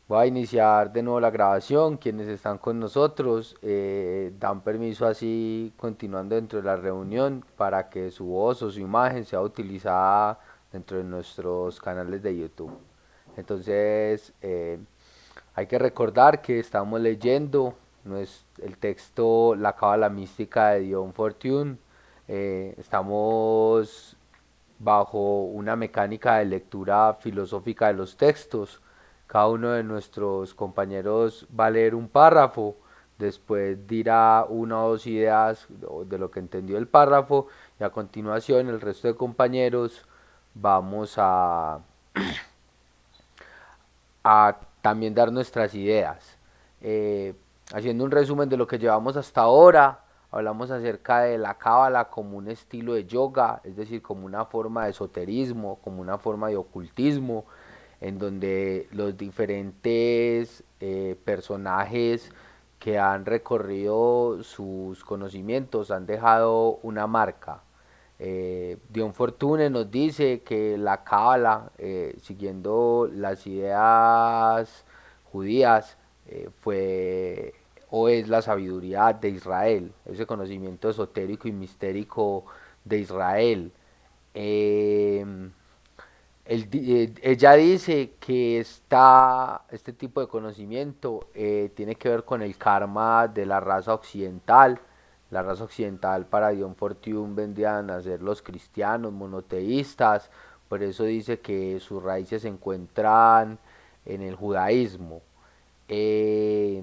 Voy a iniciar de nuevo la grabación. Quienes están con nosotros dan permiso así continuando dentro de la reunión para que su voz o su imagen sea utilizada dentro de nuestros canales de YouTube. Entonces, hay que recordar que estamos leyendo el texto La Cábala Mística de Dion Fortune. Estamos bajo una mecánica de lectura filosófica de los textos. Cada uno de nuestros compañeros va a leer un párrafo, después dirá una o dos ideas de lo que entendió el párrafo y a continuación el resto de compañeros vamos a también dar nuestras ideas. Eh, Haciendo un resumen de lo que llevamos hasta ahora, hablamos acerca de la cábala como un estilo de yoga, es decir, como una forma de esoterismo, como una forma de ocultismo, en donde los diferentes personajes que han recorrido sus conocimientos han dejado una marca. Dion Fortune nos dice que la Cábala, siguiendo las ideas judías, fue o es la sabiduría de Israel, ese conocimiento esotérico y mistérico de Israel. Eh, Ella dice que este tipo de conocimiento tiene que ver con el karma de la raza occidental. La raza occidental para Dion Fortune vendrían a ser los cristianos monoteístas, por eso dice que sus raíces se encuentran en el judaísmo. Eh,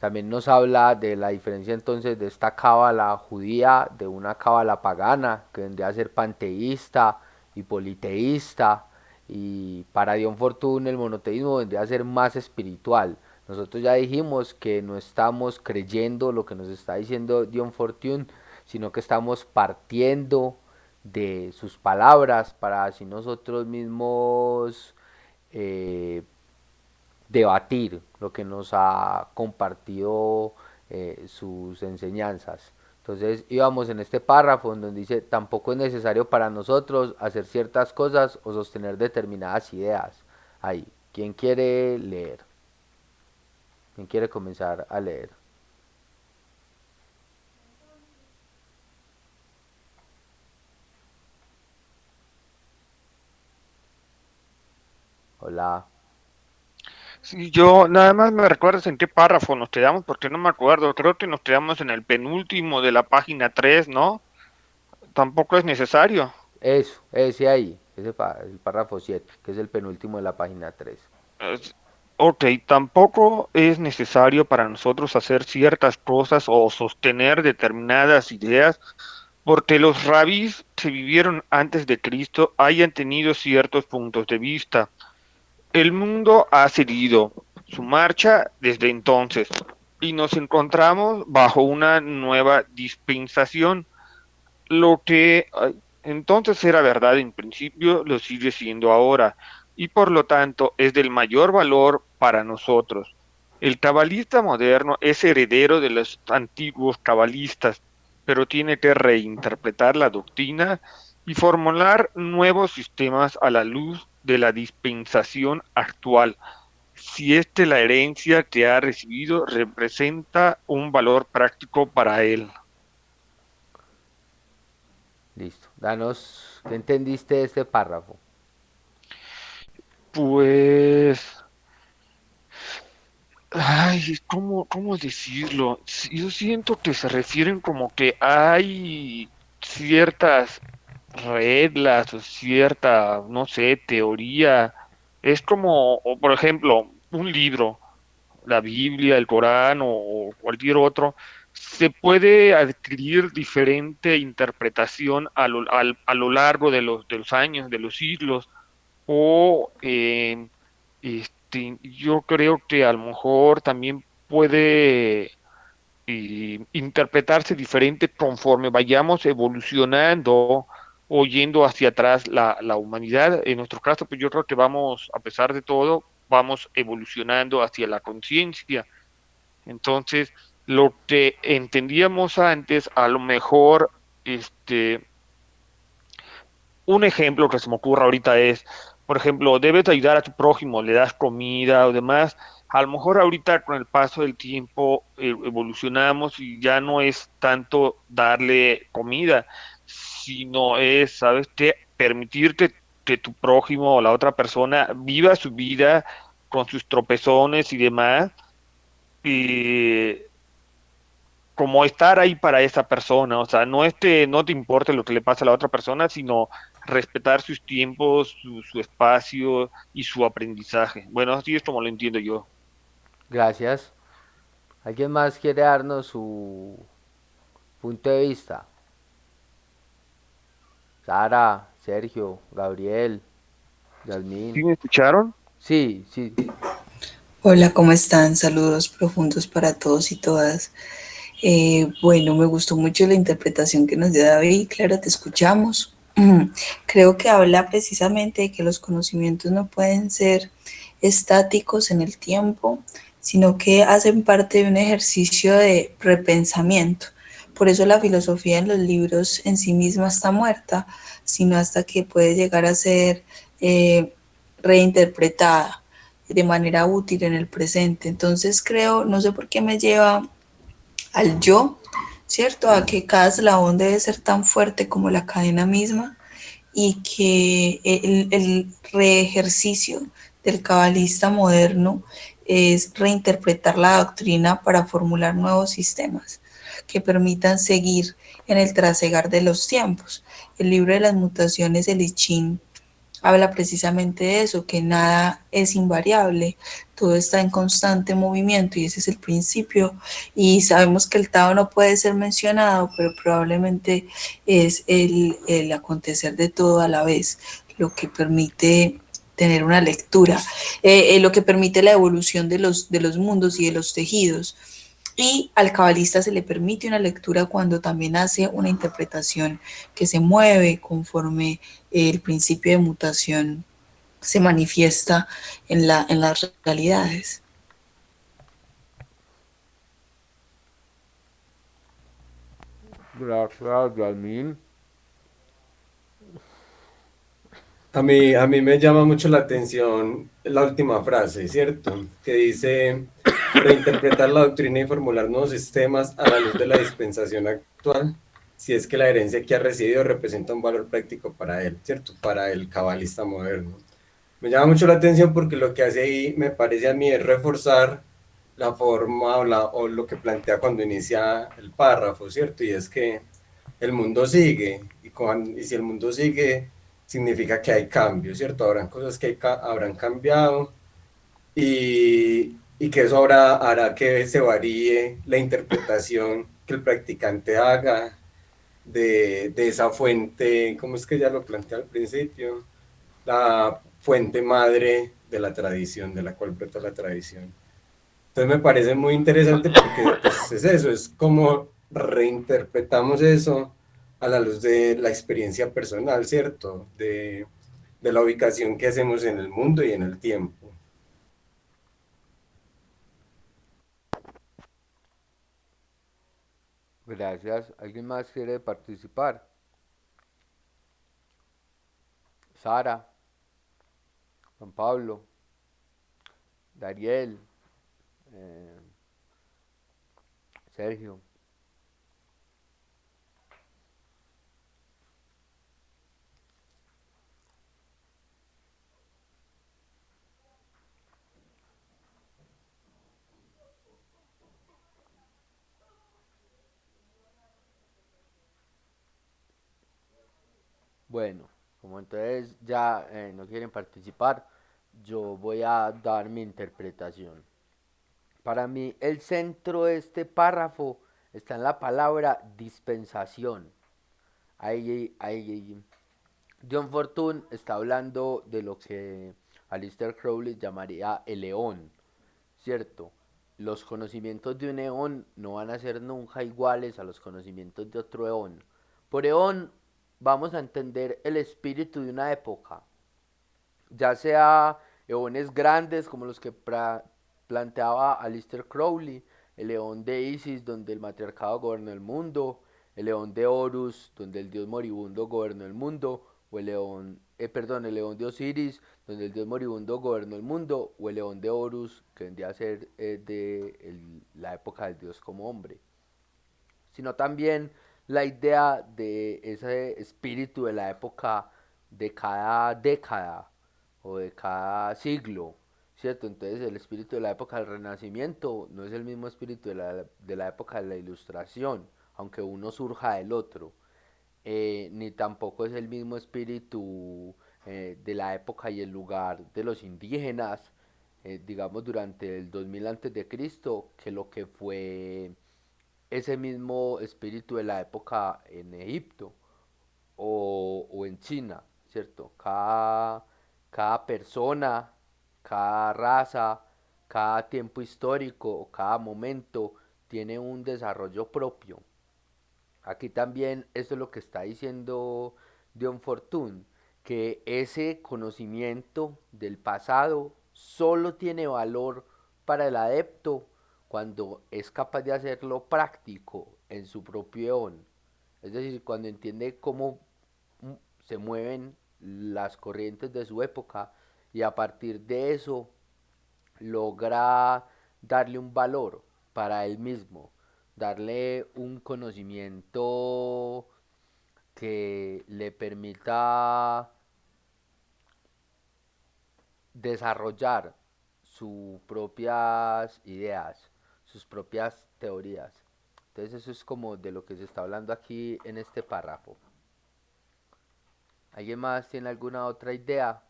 También nos habla de la diferencia entonces de esta cábala judía de una cábala pagana, que vendría a ser panteísta y politeísta, y para Dion Fortune el monoteísmo vendría a ser más espiritual. Nosotros ya dijimos que no estamos creyendo lo que nos está diciendo Dion Fortune, sino que estamos partiendo de sus palabras para así nosotros mismos eh, debatir lo que nos ha compartido sus enseñanzas. Entonces íbamos en este párrafo en donde dice, tampoco es necesario para nosotros hacer ciertas cosas o sostener determinadas ideas. Ahí, ¿quién quiere leer? ¿Quién quiere comenzar a leer? Hola. Sí, yo nada más me recuerdas en qué párrafo nos quedamos, porque no me acuerdo. Creo que nos quedamos en el penúltimo de la página 3, ¿no? Tampoco es necesario. Eso, ese ahí, el párrafo 7 que es el penúltimo de la página 3. Es- ok, tampoco es necesario para nosotros hacer ciertas cosas o sostener determinadas ideas, porque los rabís que vivieron antes de Cristo hayan tenido ciertos puntos de vista. El mundo ha seguido su marcha desde entonces y nos encontramos bajo una nueva dispensación. Lo que entonces era verdad en principio lo sigue siendo ahora y por lo tanto es del mayor valor para nosotros. El cabalista moderno es heredero de los antiguos cabalistas, pero tiene que reinterpretar la doctrina y formular nuevos sistemas a la luz de la dispensación actual. Si es que la herencia que ha recibido representa un valor práctico para él. Listo. Danos, ¿qué entendiste de este párrafo? Pues ay, ¿cómo decirlo? Yo siento que se refieren como que hay ciertas reglas o cierta, no sé, teoría. Es como, o por ejemplo, un libro, la Biblia, el Corán o cualquier otro, se puede adquirir diferente interpretación a lo largo de los años, de los siglos o yo creo que a lo mejor también puede interpretarse diferente conforme vayamos evolucionando o yendo hacia atrás la humanidad. En nuestro caso, pues yo creo que vamos, a pesar de todo, vamos evolucionando hacia la conciencia. Entonces, lo que entendíamos antes, a lo mejor, un ejemplo que se me ocurre ahorita es por ejemplo, debes ayudar a tu prójimo, le das comida o demás. A lo mejor ahorita con el paso del tiempo evolucionamos y ya no es tanto darle comida, sino es, ¿sabes? Permitirte que tu prójimo o la otra persona viva su vida con sus tropezones y demás, y como estar ahí para esa persona, o sea, no te importe lo que le pasa a la otra persona, sino respetar sus tiempos, su espacio y su aprendizaje. Bueno, así es como lo entiendo yo. Gracias. ¿Alguien más quiere darnos su punto de vista? Sara, Sergio, Gabriel, ¿Sí Yasmín. me escucharon? Sí, sí. Hola, ¿cómo están? Saludos profundos para todos y todas. Bueno, me gustó mucho la interpretación que nos dio David. Claro, te escuchamos. Creo que habla precisamente de que los conocimientos no pueden ser estáticos en el tiempo, sino que hacen parte de un ejercicio de repensamiento. Por eso la filosofía en los libros en sí misma está muerta, sino hasta que puede llegar a ser reinterpretada de manera útil en el presente. Entonces creo, no sé por qué me lleva al yo, ¿cierto? A que cada eslabón debe ser tan fuerte como la cadena misma y que el reejercicio del cabalista moderno es reinterpretar la doctrina para formular nuevos sistemas que permitan seguir en el trasegar de los tiempos. El libro de las mutaciones, el I Ching, habla precisamente de eso, que nada es invariable, todo está en constante movimiento y ese es el principio. Y sabemos que el Tao no puede ser mencionado, pero probablemente es el acontecer de todo a la vez, lo que permite tener una lectura, lo que permite la evolución de los mundos y de los tejidos. Y al cabalista se le permite una lectura cuando también hace una interpretación que se mueve conforme el principio de mutación se manifiesta en las realidades. Gracias, Yasmín. A mí me llama mucho la atención la última frase, ¿cierto? Que dice reinterpretar la doctrina y formular nuevos sistemas a la luz de la dispensación actual, si es que la herencia que ha recibido representa un valor práctico para él, ¿cierto? Para el cabalista moderno. Me llama mucho la atención porque lo que hace ahí, me parece a mí, es reforzar la forma o lo que plantea cuando inicia el párrafo, ¿cierto? Y es que el mundo sigue, y si el mundo sigue, significa que hay cambios, ¿cierto? Habrán cosas que habrán cambiado y que eso hará que se varíe la interpretación que el practicante haga de esa fuente, ¿cómo es que ya lo plantea al principio? La fuente madre de la tradición, de la cual brota la tradición. Entonces me parece muy interesante porque pues es eso, es como reinterpretamos eso a la luz de la experiencia personal, ¿cierto? De la ubicación que hacemos en el mundo y en el tiempo. Gracias. ¿Alguien más quiere participar? Sara, Juan Pablo, Dariel, eh, Sergio. Bueno, como entonces ya no quieren participar, yo voy a dar mi interpretación. Para mí, el centro de este párrafo está en la palabra dispensación. Ahí John Fortune está hablando de lo que Aleister Crowley llamaría el eón, ¿cierto? Los conocimientos de un eón no van a ser nunca iguales a los conocimientos de otro eón. Por eón vamos a entender el espíritu de una época, ya sea eones grandes como los que planteaba Aleister Crowley, el eón de Isis donde el matriarcado gobernó el mundo, el eón de Horus donde el dios moribundo gobernó el mundo, o el eón perdón, el león de Osiris, donde el dios moribundo gobernó el mundo, o el león de Horus, que vendría a ser la época del dios como hombre, sino también la idea de ese espíritu de la época de cada década o de cada siglo, ¿cierto? Entonces el espíritu de la época del Renacimiento no es el mismo espíritu de la época de la Ilustración, aunque uno surja del otro, ni tampoco es el mismo espíritu de la época y el lugar de los indígenas, digamos durante el 2000 antes de Cristo, que lo que fue ese mismo espíritu de la época en Egipto o en China, ¿cierto? Cada persona, cada raza, cada tiempo histórico o cada momento tiene un desarrollo propio. Aquí también eso es lo que está diciendo Dion Fortune, que ese conocimiento del pasado solo tiene valor para el adepto cuando es capaz de hacerlo práctico en su propio eón. Es decir, cuando entiende cómo se mueven las corrientes de su época y a partir de eso logra darle un valor para él mismo, darle un conocimiento que le permita desarrollar sus propias ideas, sus propias teorías. Entonces eso es como de lo que se está hablando aquí en este párrafo. ¿Alguien más tiene alguna otra idea?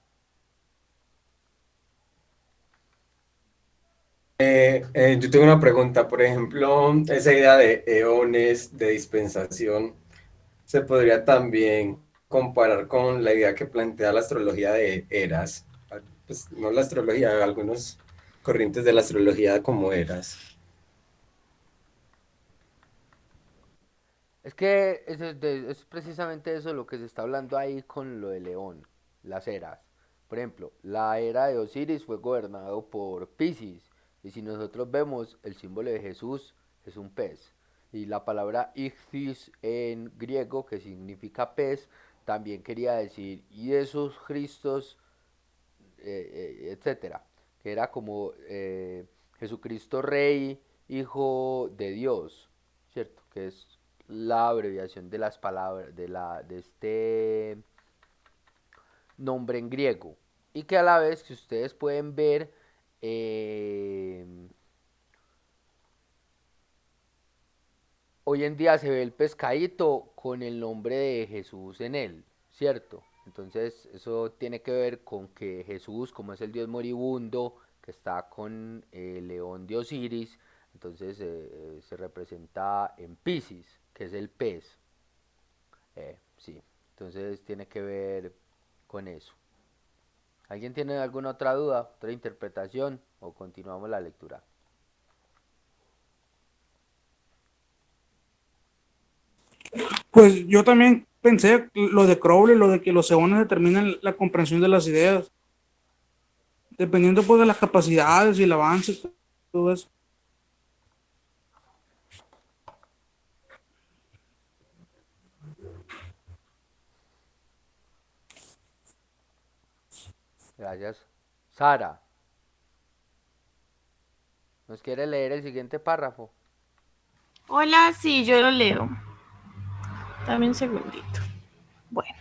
Yo tengo una pregunta, por ejemplo, esa idea de eones, de dispensación, se podría también comparar con la idea que plantea la astrología de eras, pues no la astrología, algunos corrientes de la astrología como eras. Es que es precisamente eso lo que se está hablando ahí con lo de León, las eras. Por ejemplo, la era de Osiris fue gobernado por Pisces. Y si nosotros vemos el símbolo de Jesús es un pez. Y la palabra Ichthys en griego, que significa pez, también quería decir y esos Cristos, etcétera. Que era como Jesucristo Rey, Hijo de Dios, ¿cierto? Que es la abreviación de las palabras de este nombre en griego y que a la vez que ustedes pueden ver eh, hoy en día se ve el pescadito con el nombre de Jesús en él, ¿cierto? Entonces eso tiene que ver con que Jesús, como es el dios moribundo, que está con el león de Osiris, entonces se representa en Pisces, que es el pez. Sí, entonces tiene que ver con eso. ¿Alguien tiene alguna otra duda, otra interpretación o continuamos la lectura? Pues yo también pensé lo de Crowley, lo de que los eones determinan la comprensión de las ideas, dependiendo pues de las capacidades y el avance, todo eso. Gracias. Sara, ¿nos quiere leer el siguiente párrafo? Hola, sí, yo lo leo. Dame un segundito. Bueno.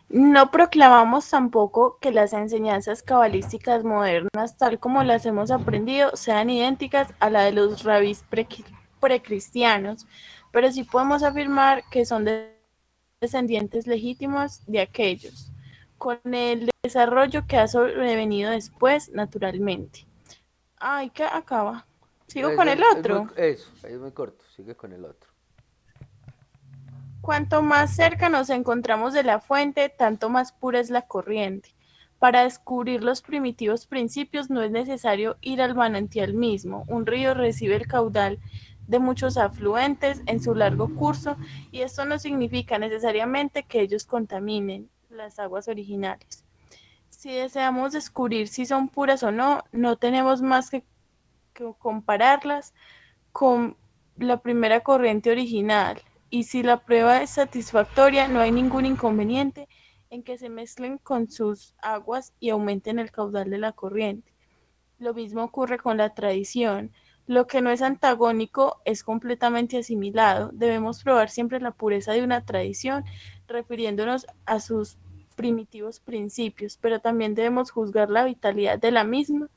No proclamamos tampoco que las enseñanzas cabalísticas modernas, tal como las hemos aprendido, sean idénticas a la de los rabís precristianos, pero sí podemos afirmar que son descendientes legítimos de aquellos, con el desarrollo que ha sobrevenido después, naturalmente. Ay, ¿qué acaba? ¿Sigo con el otro? Es muy corto, sigue con el otro. Cuanto más cerca nos encontramos de la fuente, tanto más pura es la corriente. Para descubrir los primitivos principios no es necesario ir al manantial mismo. Un río recibe el caudal de muchos afluentes en su largo curso y esto no significa necesariamente que ellos contaminen las aguas originales. Si deseamos descubrir si son puras o no, no tenemos más que compararlas con la primera corriente original, y si la prueba es satisfactoria, no hay ningún inconveniente en que se mezclen con sus aguas y aumenten el caudal de la corriente. Lo mismo ocurre con la tradición. Lo que no es antagónico es completamente asimilado. Debemos probar siempre la pureza de una tradición, refiriéndonos a sus primitivos principios, pero también debemos juzgar la vitalidad de la misma,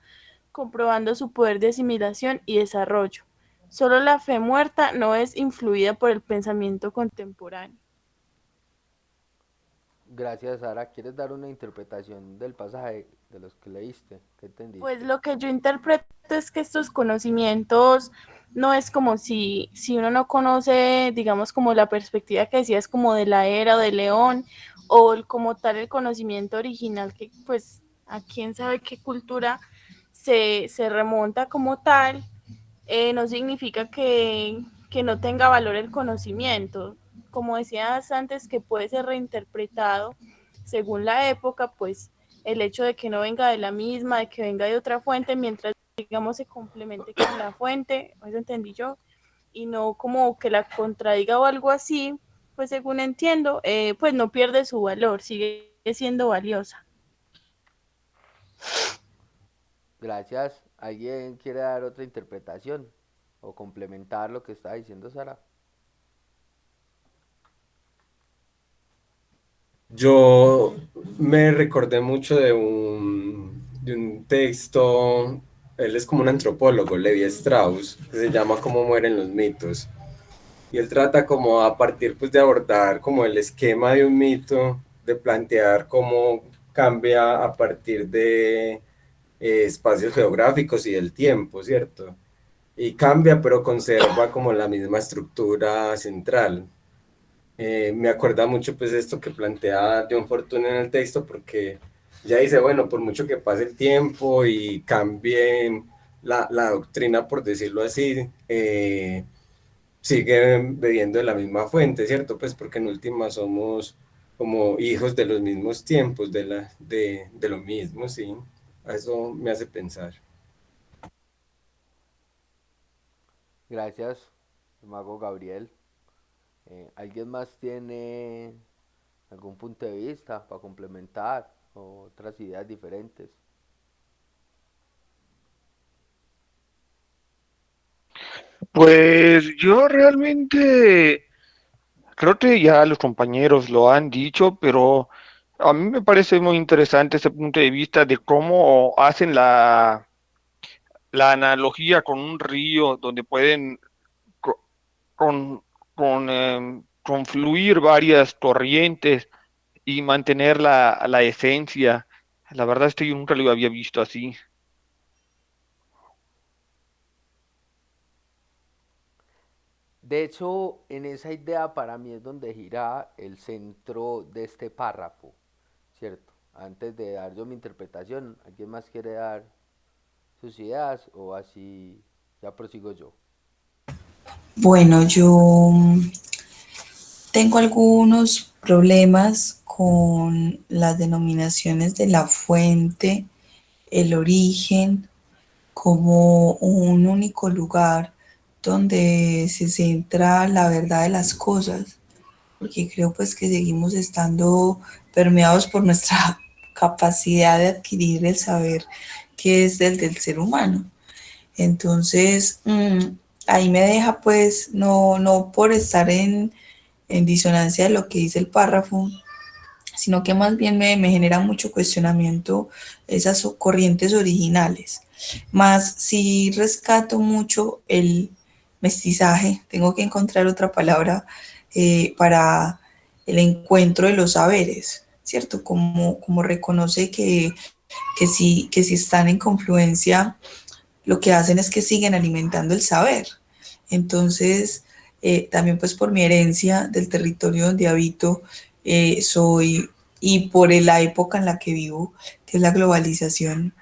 comprobando su poder de asimilación y desarrollo. Solo la fe muerta no es influida por el pensamiento contemporáneo. Gracias, Sara. ¿Quieres dar una interpretación del pasaje de los que leíste? ¿Qué Pues entendiste? lo que yo interpreto es que estos conocimientos no es como si uno no conoce, digamos, como la perspectiva que decías, como de la era de León, o como tal el conocimiento original, que pues a quién sabe qué cultura se remonta como tal, no significa que no tenga valor el conocimiento. Como decías antes, que puede ser reinterpretado según la época, pues el hecho de que no venga de la misma, de que venga de otra fuente, mientras digamos se complemente con la fuente, eso entendí yo, y no como que la contradiga o algo así, pues según entiendo, pues no pierde su valor, sigue siendo valiosa. Gracias. ¿Alguien quiere dar otra interpretación o complementar lo que está diciendo Sara? Yo me recordé mucho de un texto, él es como un antropólogo, Levi Strauss, que se llama Cómo mueren los mitos. Y él trata como a partir pues de abordar como el esquema de un mito, de plantear cómo cambia a partir de espacios geográficos y del tiempo, ¿cierto? Y cambia, pero conserva como la misma estructura central. Me acuerda mucho pues esto que plantea John Fortune en el texto, porque ya dice, bueno, por mucho que pase el tiempo y cambie la doctrina, por decirlo así, sigue bebiendo de la misma fuente, ¿cierto? Pues porque en última somos como hijos de los mismos tiempos, de lo mismo, sí. A eso me hace pensar. Gracias, mago Gabriel. ¿Alguien más tiene algún punto de vista para complementar o otras ideas diferentes? Pues yo realmente creo que ya los compañeros lo han dicho, pero a mí me parece muy interesante ese punto de vista de cómo hacen la analogía con un río donde pueden co- con, confluir varias corrientes y mantener la esencia. La verdad es que yo nunca lo había visto así. De hecho, en esa idea para mí es donde gira el centro de este párrafo, ¿cierto? Antes de dar yo mi interpretación, ¿alguien más quiere dar sus ideas o así ya prosigo yo? Bueno, yo tengo algunos problemas con las denominaciones de la fuente, el origen, como un único lugar donde se centra la verdad de las cosas, porque creo pues que seguimos estando permeados por nuestra capacidad de adquirir el saber que es del ser humano. Entonces, ahí me deja pues, no por estar en disonancia de lo que dice el párrafo, sino que más bien me genera mucho cuestionamiento esas corrientes originales. Más si rescato mucho el mestizaje, tengo que encontrar otra palabra para el encuentro de los saberes, ¿cierto? Como reconoce que si están en confluencia, lo que hacen es que siguen alimentando el saber. Entonces, también pues por mi herencia del territorio donde habito, soy, y por la época en la que vivo, que es la globalización,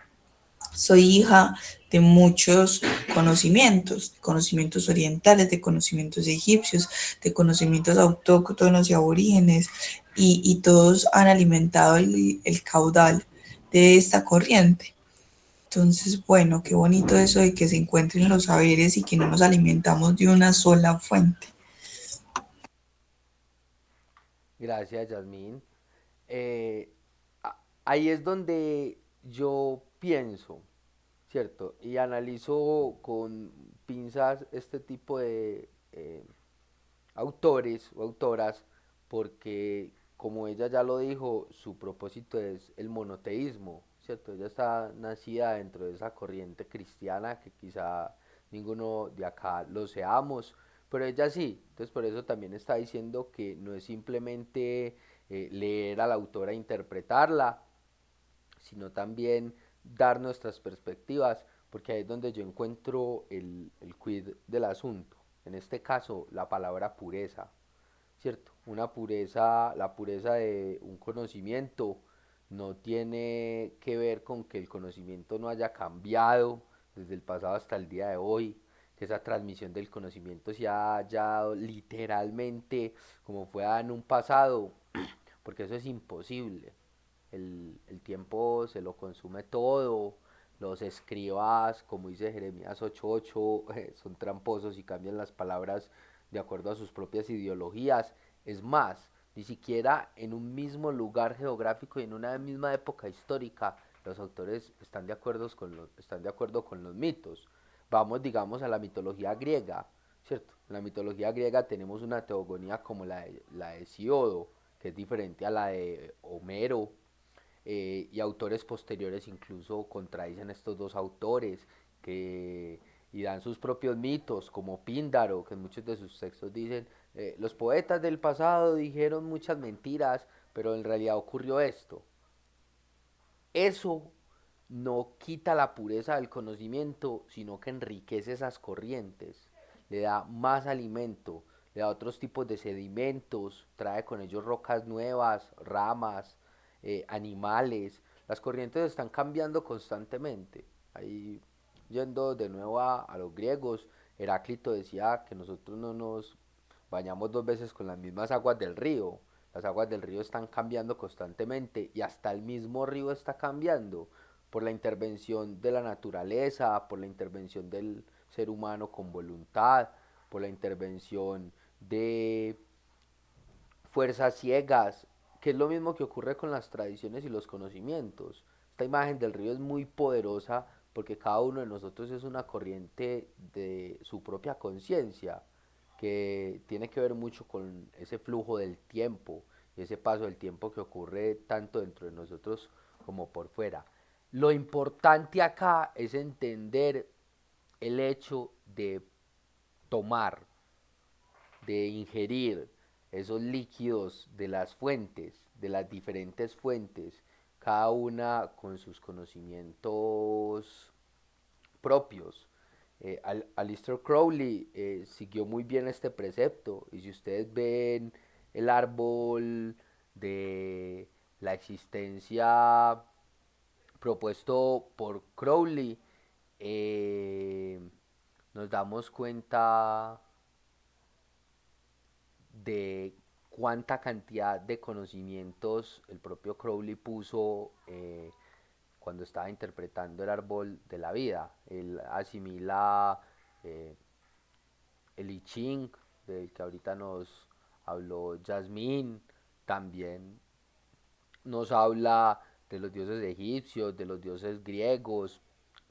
soy hija de muchos conocimientos orientales, de conocimientos egipcios, de conocimientos autóctonos y aborígenes, y todos han alimentado el caudal de esta corriente. Entonces, bueno, qué bonito eso de que se encuentren los saberes y que no nos alimentamos de una sola fuente. Gracias, Yasmín. Eh, Ahí es donde yo pienso, ¿cierto? Y analizo con pinzas este tipo de autores o autoras, porque como ella ya lo dijo, su propósito es el monoteísmo, ¿cierto? Ella está nacida dentro de esa corriente cristiana que quizá ninguno de acá lo seamos, pero ella sí, entonces por eso también está diciendo que no es simplemente leer a la autora e interpretarla, sino también dar nuestras perspectivas, porque ahí es donde yo encuentro el quid del asunto. En este caso, la palabra pureza, ¿cierto? Una pureza, la pureza de un conocimiento no tiene que ver con que el conocimiento no haya cambiado desde el pasado hasta el día de hoy, que esa transmisión del conocimiento se haya dado literalmente como fue en un pasado, porque eso es imposible. El tiempo se lo consume todo, los escribas, como dice Jeremías 8:8, son tramposos y cambian las palabras de acuerdo a sus propias ideologías. Es más, ni siquiera en un mismo lugar geográfico y en una misma época histórica los autores están de acuerdo con los mitos. Vamos, digamos, a la mitología griega, ¿cierto? En la mitología griega tenemos una teogonía como la de Siodo, que es diferente a la de Homero, y autores posteriores incluso contradicen estos dos autores que, y dan sus propios mitos, como Píndaro, que en muchos de sus textos dicen, los poetas del pasado dijeron muchas mentiras, pero en realidad ocurrió esto. Eso no quita la pureza del conocimiento, sino que enriquece esas corrientes, le da más alimento, le da otros tipos de sedimentos, trae con ellos rocas nuevas, ramas, animales. Las corrientes están cambiando constantemente. Ahí, yendo de nuevo a los griegos, Heráclito decía que nosotros no nos bañamos dos veces con las mismas aguas del río. Las aguas del río están cambiando constantemente y hasta el mismo río está cambiando por la intervención de la naturaleza, por la intervención del ser humano con voluntad, por la intervención de fuerzas ciegas, que es lo mismo que ocurre con las tradiciones y los conocimientos. Esta imagen del río es muy poderosa porque cada uno de nosotros es una corriente de su propia conciencia, que tiene que ver mucho con ese flujo del tiempo y ese paso del tiempo que ocurre tanto dentro de nosotros como por fuera. Lo importante acá es entender el hecho de tomar, de ingerir esos líquidos de las fuentes, de las diferentes fuentes, cada una con sus conocimientos propios. Aleister Crowley siguió muy bien este precepto, y si ustedes ven el árbol de la existencia propuesto por Crowley, eh, nos damos cuenta de cuánta cantidad de conocimientos el propio Crowley puso cuando estaba interpretando el árbol de la vida. Él asimila eh, el I Ching, del que ahorita nos habló Jasmine, también nos habla de los dioses egipcios, de los dioses griegos.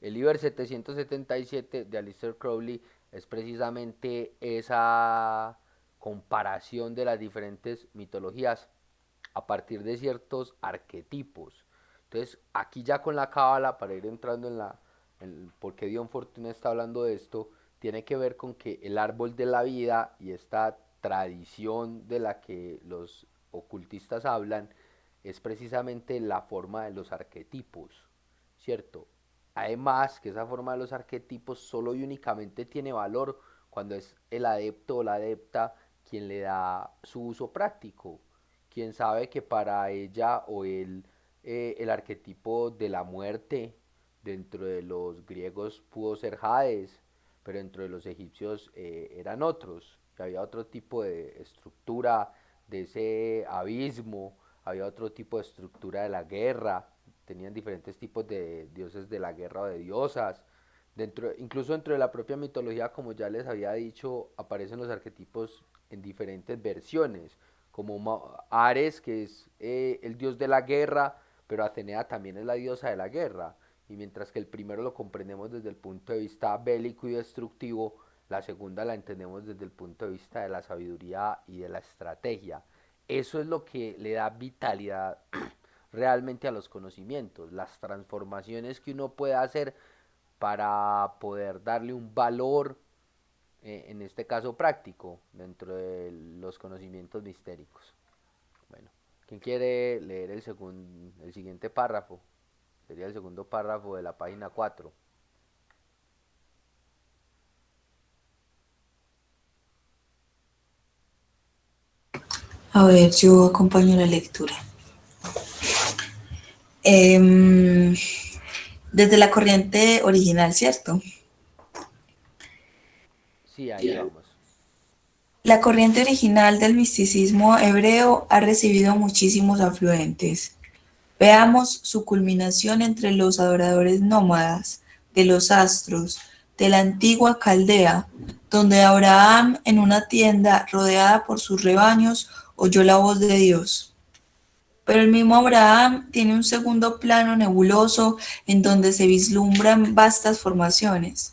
El Liber 777 de Aleister Crowley es precisamente esa comparación de las diferentes mitologías a partir de ciertos arquetipos. Entonces, aquí ya con la cábala, para ir entrando en por qué Dion Fortune está hablando de esto, tiene que ver con que el árbol de la vida y esta tradición de la que los ocultistas hablan es precisamente la forma de los arquetipos, ¿cierto? Además, que esa forma de los arquetipos solo y únicamente tiene valor cuando es el adepto o la adepta quien le da su uso práctico, quien sabe que para ella o él el arquetipo de la muerte dentro de los griegos pudo ser Hades, pero dentro de los egipcios eran otros, que había otro tipo de estructura de ese abismo, había otro tipo de estructura de la guerra, tenían diferentes tipos de dioses de la guerra o de diosas. Incluso dentro de la propia mitología, como ya les había dicho, aparecen los arquetipos en diferentes versiones, como Ares, que es el dios de la guerra, pero Atenea también es la diosa de la guerra. Y mientras que el primero lo comprendemos desde el punto de vista bélico y destructivo, la segunda la entendemos desde el punto de vista de la sabiduría y de la estrategia. Eso es lo que le da vitalidad realmente a los conocimientos, las transformaciones que uno puede hacer para poder darle un valor, en este caso práctico, dentro de los conocimientos mistéricos. Bueno, ¿quién quiere leer el siguiente párrafo? Sería el segundo párrafo de la página 4. A ver, yo acompaño la lectura. Desde la corriente original, ¿cierto? Sí, ahí vamos. La corriente original del misticismo hebreo ha recibido muchísimos afluentes. Veamos su culminación entre los adoradores nómadas de los astros de la antigua Caldea, donde Abraham, en una tienda rodeada por sus rebaños, oyó la voz de Dios. Pero el mismo Abraham tiene un segundo plano nebuloso en donde se vislumbran vastas formaciones.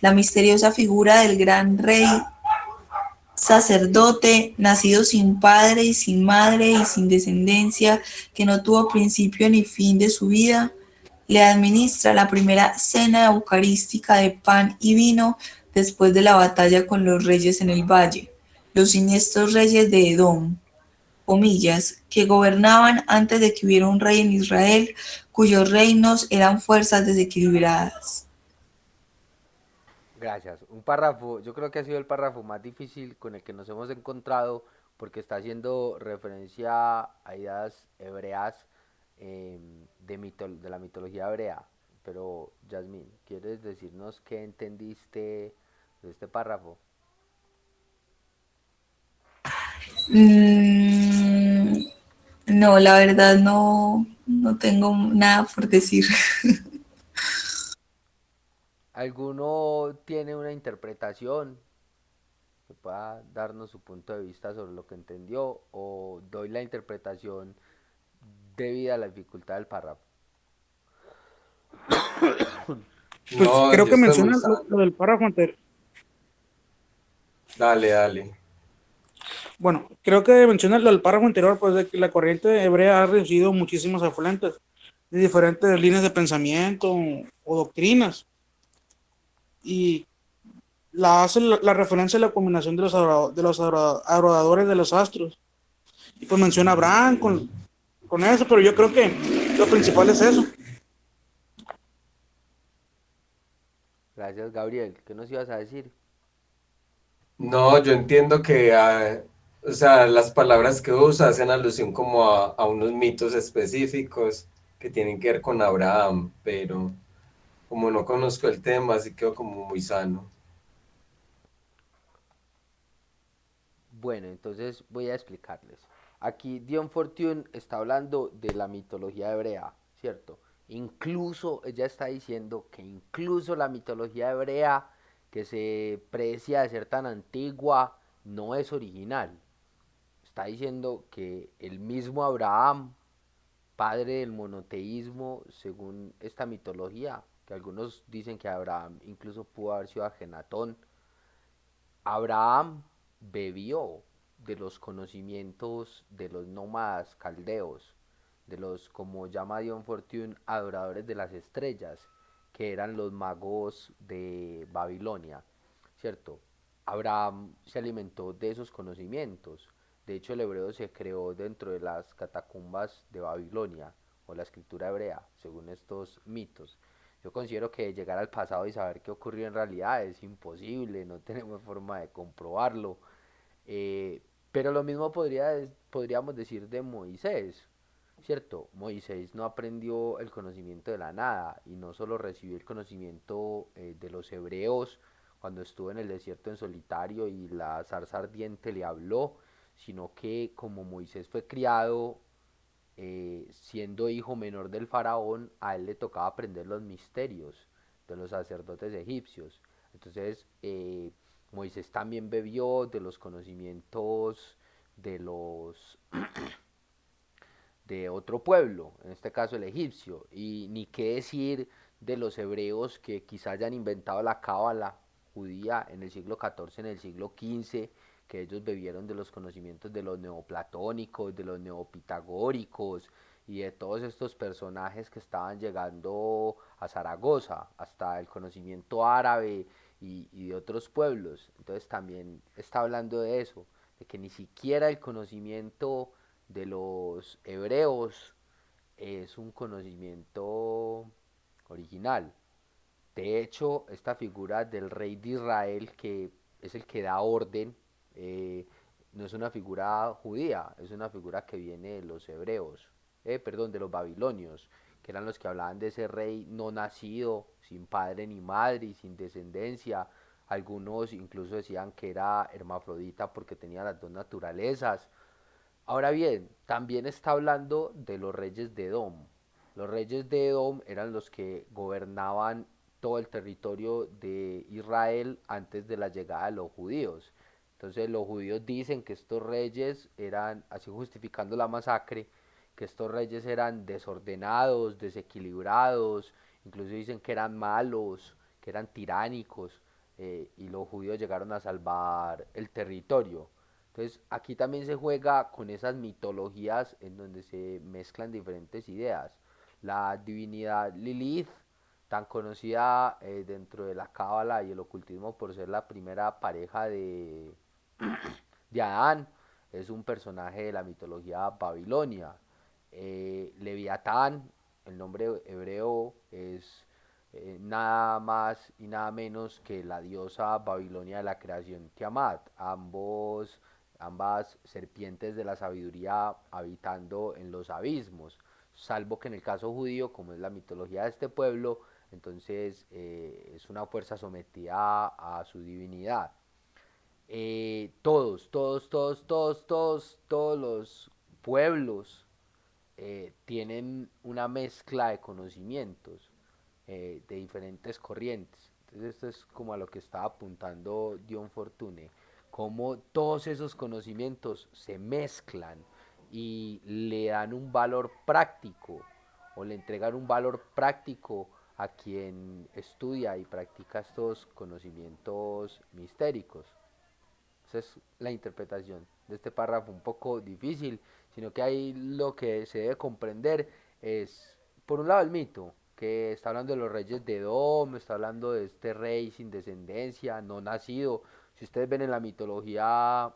La misteriosa figura del gran rey sacerdote, nacido sin padre y sin madre y sin descendencia, que no tuvo principio ni fin de su vida, le administra la primera cena eucarística de pan y vino después de la batalla con los reyes en el valle, los siniestros reyes de Edom, comillas, que gobernaban antes de que hubiera un rey en Israel, cuyos reinos eran fuerzas desequilibradas. Gracias. Un párrafo, yo creo que ha sido el párrafo más difícil con el que nos hemos encontrado porque está haciendo referencia a ideas hebreas, de la mitología hebrea. Pero, Yasmín, ¿quieres decirnos qué entendiste de este párrafo? Mm, no, la verdad no tengo nada por decir. ¿Alguno tiene una interpretación que pueda darnos su punto de vista sobre lo que entendió o doy la interpretación debido a la dificultad del párrafo? Pues No, creo yo que estoy muy menciona sano. lo del párrafo anterior. Dale, dale. Bueno, creo que menciona lo del párrafo anterior, pues de que la corriente hebrea ha recibido muchísimos afluentes de diferentes líneas de pensamiento o doctrinas. Y la hace la referencia a la combinación de los adoradores de los astros. Y pues menciona a Abraham con eso, pero yo creo que lo principal es eso. Gracias, Gabriel. ¿Qué nos ibas a decir? No, yo entiendo que, o sea, las palabras que usa hacen alusión como a unos mitos específicos que tienen que ver con Abraham, pero como no conozco el tema, así quedo como muy sano. Bueno, entonces voy a explicarles. Aquí Dion Fortune está hablando de la mitología hebrea, ¿cierto? Incluso ella está diciendo que incluso la mitología hebrea, que se precia de ser tan antigua, no es original. Está diciendo que el mismo Abraham, padre del monoteísmo, según esta mitología, que algunos dicen que Abraham incluso pudo haber sido Ajenatón, Abraham bebió de los conocimientos de los nómadas caldeos, de los, como llama Dion Fortune, adoradores de las estrellas, que eran los magos de Babilonia, ¿cierto? Abraham se alimentó de esos conocimientos. De hecho, el hebreo se creó dentro de las catacumbas de Babilonia, o la escritura hebrea, según estos mitos. Yo considero que llegar al pasado y saber qué ocurrió en realidad es imposible, no tenemos forma de comprobarlo. Pero lo mismo podríamos decir de Moisés, ¿cierto? Moisés no aprendió el conocimiento de la nada y no solo recibió el conocimiento, de los hebreos cuando estuvo en el desierto en solitario y la zarza ardiente le habló, sino que como Moisés fue criado, siendo hijo menor del faraón, a él le tocaba aprender los misterios de los sacerdotes egipcios. Entonces, Moisés también bebió de los conocimientos de los de otro pueblo, en este caso el egipcio, y ni qué decir de los hebreos que quizá hayan inventado la cábala judía en el siglo XIV, en el siglo XV, que ellos bebieron de los conocimientos de los neoplatónicos, de los neopitagóricos y de todos estos personajes que estaban llegando a Zaragoza, hasta el conocimiento árabe y de otros pueblos. Entonces también está hablando de eso, de que ni siquiera el conocimiento de los hebreos es un conocimiento original. De hecho, esta figura del rey de Israel, que es el que da orden, eh, no es una figura judía, es una figura que viene de los hebreos, perdón, de los babilonios, que eran los que hablaban de ese rey no nacido, sin padre ni madre y sin descendencia. Algunos incluso decían que era hermafrodita porque tenía las dos naturalezas. Ahora bien, también está hablando de los reyes de Edom. Los reyes de Edom eran los que gobernaban todo el territorio de Israel antes de la llegada de los judíos. Entonces los judíos dicen que estos reyes eran, así justificando la masacre, que estos reyes eran desordenados, desequilibrados, incluso dicen que eran malos, que eran tiránicos, y los judíos llegaron a salvar el territorio. Entonces aquí también se juega con esas mitologías en donde se mezclan diferentes ideas. La divinidad Lilith, tan conocida dentro de la cábala y el ocultismo por ser la primera pareja de Adán, es un personaje de la mitología babilonia. Leviatán, el nombre hebreo es nada más y nada menos que la diosa babilonia de la creación Tiamat, ambas serpientes de la sabiduría habitando en los abismos, salvo que en el caso judío, como es la mitología de este pueblo, entonces es una fuerza sometida a su divinidad. Todos los pueblos tienen una mezcla de conocimientos de diferentes corrientes. Entonces esto es como a lo que estaba apuntando Dion Fortune, cómo todos esos conocimientos se mezclan y le dan un valor práctico o le entregan un valor práctico a quien estudia y practica estos conocimientos mistéricos. Esa es la interpretación de este párrafo, un poco difícil, sino que ahí lo que se debe comprender es, por un lado, el mito, que está hablando de los reyes de Edom, está hablando de este rey sin descendencia, no nacido. Si ustedes ven en la mitología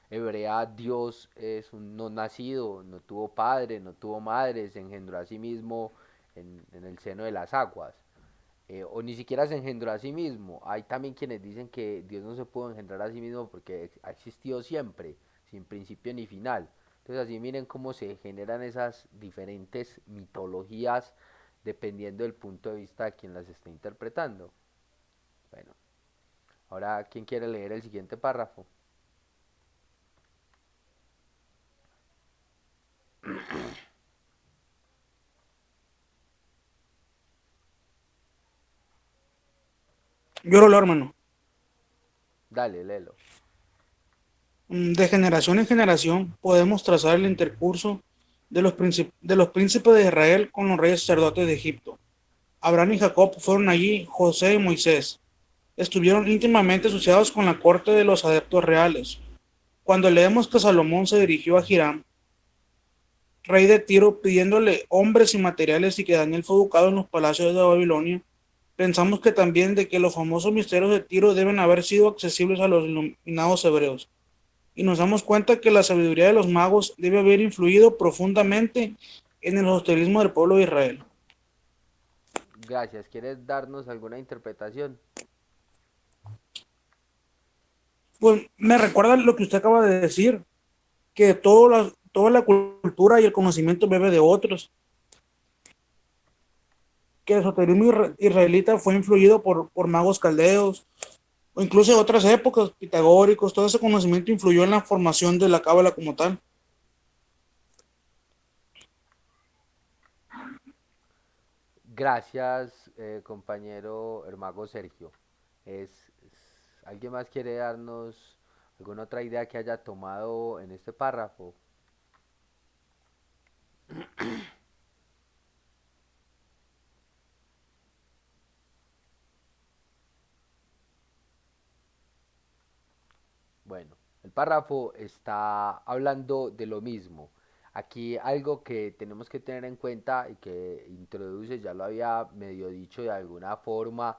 hebrea, Dios es un no nacido, no tuvo padre, no tuvo madre, se engendró a sí mismo en el seno de las aguas, o ni siquiera se engendró a sí mismo. Hay también quienes dicen que Dios no se pudo engendrar a sí mismo porque ha existido siempre, sin principio ni final. Entonces así miren cómo se generan esas diferentes mitologías dependiendo del punto de vista de quien las esté interpretando. Bueno, ahora, ¿quién quiere leer el siguiente párrafo? Yo lo leo, hermano. Dale, léelo. De generación en generación podemos trazar el intercurso de los príncipes de Israel con los reyes sacerdotes de Egipto. Abraham y Jacob fueron allí, José y Moisés. Estuvieron íntimamente asociados con la corte de los adeptos reales. Cuando leemos que Salomón se dirigió a Hiram, rey de Tiro, pidiéndole hombres y materiales y que Daniel fue educado en los palacios de Babilonia, pensamos que también de que los famosos misterios de Tiro deben haber sido accesibles a los iluminados hebreos. Y nos damos cuenta que la sabiduría de los magos debe haber influido profundamente en el esoterismo del pueblo de Israel. Gracias. ¿Quieres darnos alguna interpretación? Pues me recuerda lo que usted acaba de decir, que toda la cultura y el conocimiento bebe de otros, que el esoterismo israelita fue influido por magos caldeos, o incluso en otras épocas, pitagóricos, todo ese conocimiento influyó en la formación de la cábala como tal. Gracias, compañero Hermago Sergio. ¿Alguien más quiere darnos ¿Alguna otra idea que haya tomado en este párrafo? Bueno, el párrafo está hablando de lo mismo. Aquí algo que tenemos que tener en cuenta y que introduce, ya lo había medio dicho de alguna forma,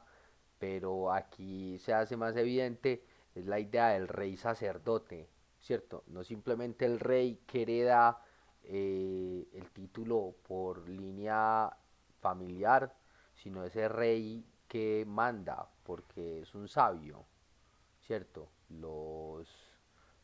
pero aquí se hace más evidente, es la idea del rey sacerdote, ¿cierto? No simplemente el rey que hereda el título por línea familiar, sino ese rey que manda porque es un sabio, ¿cierto?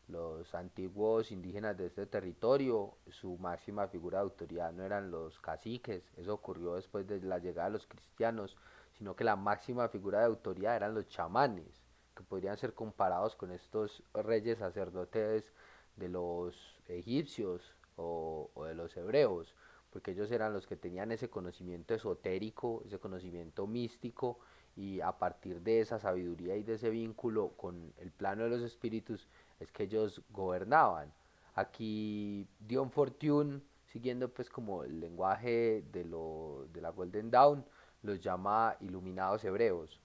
Los antiguos indígenas de este territorio, su máxima figura de autoridad no eran los caciques, eso ocurrió después de la llegada de los cristianos, sino que la máxima figura de autoridad eran los chamanes, que podrían ser comparados con estos reyes sacerdotes de los egipcios o de los hebreos, porque ellos eran los que tenían ese conocimiento esotérico, ese conocimiento místico, y a partir de esa sabiduría y de ese vínculo con el plano de los espíritus es que ellos gobernaban. Aquí Dion Fortune, siguiendo pues como el lenguaje de la Golden Dawn, los llama iluminados hebreos.